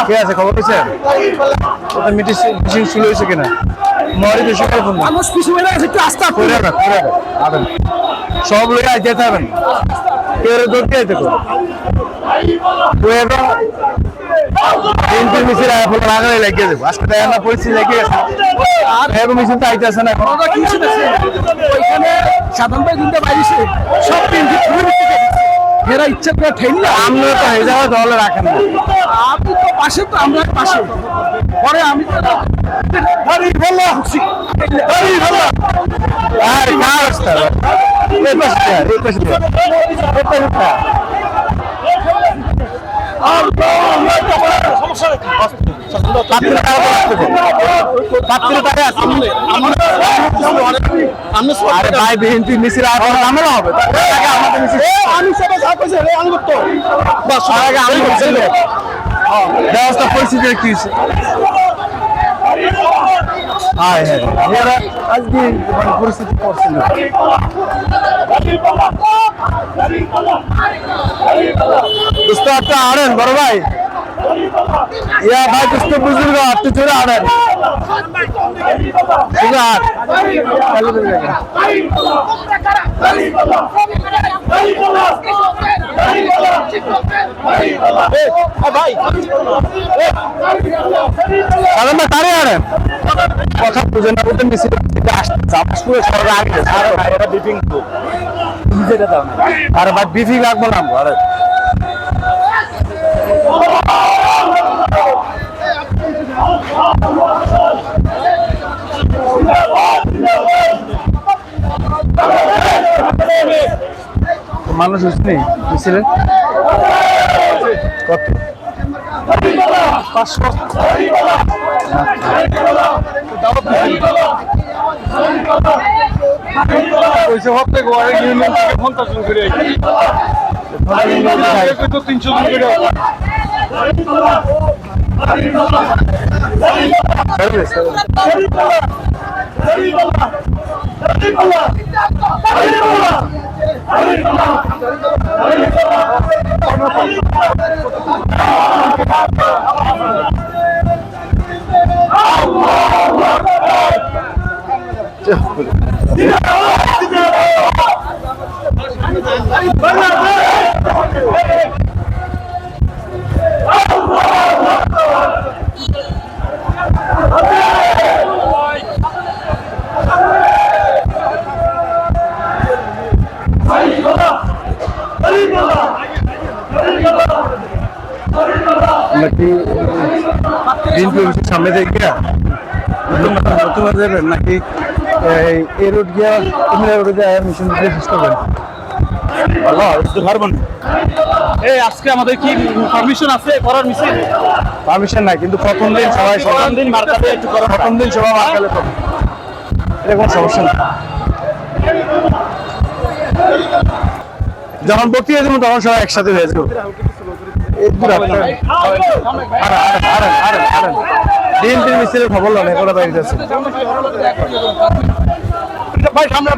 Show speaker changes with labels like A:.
A: কে আছে খবর পেয়েছেন? ওটা মিটিং শুরু হয়েছে কিনা? মরি বেশি করে ফোন
B: মানুষ পিছু মেরে গেছে, একটু আস্তে
A: করে আবেন সব লোক যেতে হবেন, কেউ দৌড়তে যেতে বিএনপির মিছিল আগে লেগে যাবো। আজকে দেখা না পরিস্থিতি লেগে গেছে, আর এরকম মিছিল তো আইতেছে না।
B: ওইখানে সাধারণ ভাই দিনটা বাইরেছে সব এরা ইচ্ছা করে ঠেললে
A: আমরা তো হয়ে যাওয়া দলে রাখেন না।
B: আপনি তো পাশে, তো আমরা পাশে পরে আমি
A: ভাই বিএনপি মিছিল আমারও হবে, ব্যবস্থা পরিস্থিতি কি আজকে পরিস্থিতি করছিল। আনেন বড় ভাই, ইয়া ভাই কুछ बुजुर्ग आप तो थोड़ा आना কথা বুঝে না বলতে মিছিল জামাসপুরে সরকার আগে এরা ব্রিফিং আর ভাই ব্রিফিং রাখবো না আরে মানুষ হচ্ছে মিছিলে কত 500 পয়সা হতে গোয়ারে ইউনিয়ন থেকে 50 জন করে আইছে তো 300 জন করে সামনে দেখে নতুন যাবেন নাকি এই রোড গিয়া কুমিল্লা রোডে মিশন শেষ করবেন? ভালো পারবেন।
B: এই আজকে আমাদের কি পারমিশন আছে করার মিছিল?
A: পারমিশন নাই, কিন্তু প্রথম দিন সবাই
B: প্রথম দিন মার্কাতে একটু করা,
A: প্রথম দিন সবাই মার্কালে করবে, এটা কোনো সমস্যা না। যখন বক্তৃতা দেবো তখন সবাই একসাথে হয়ে যাবো। বিএনপির মিছিলের খবর লড়ে ওরা বাইরে যাচ্ছে।
B: ভাই সামনে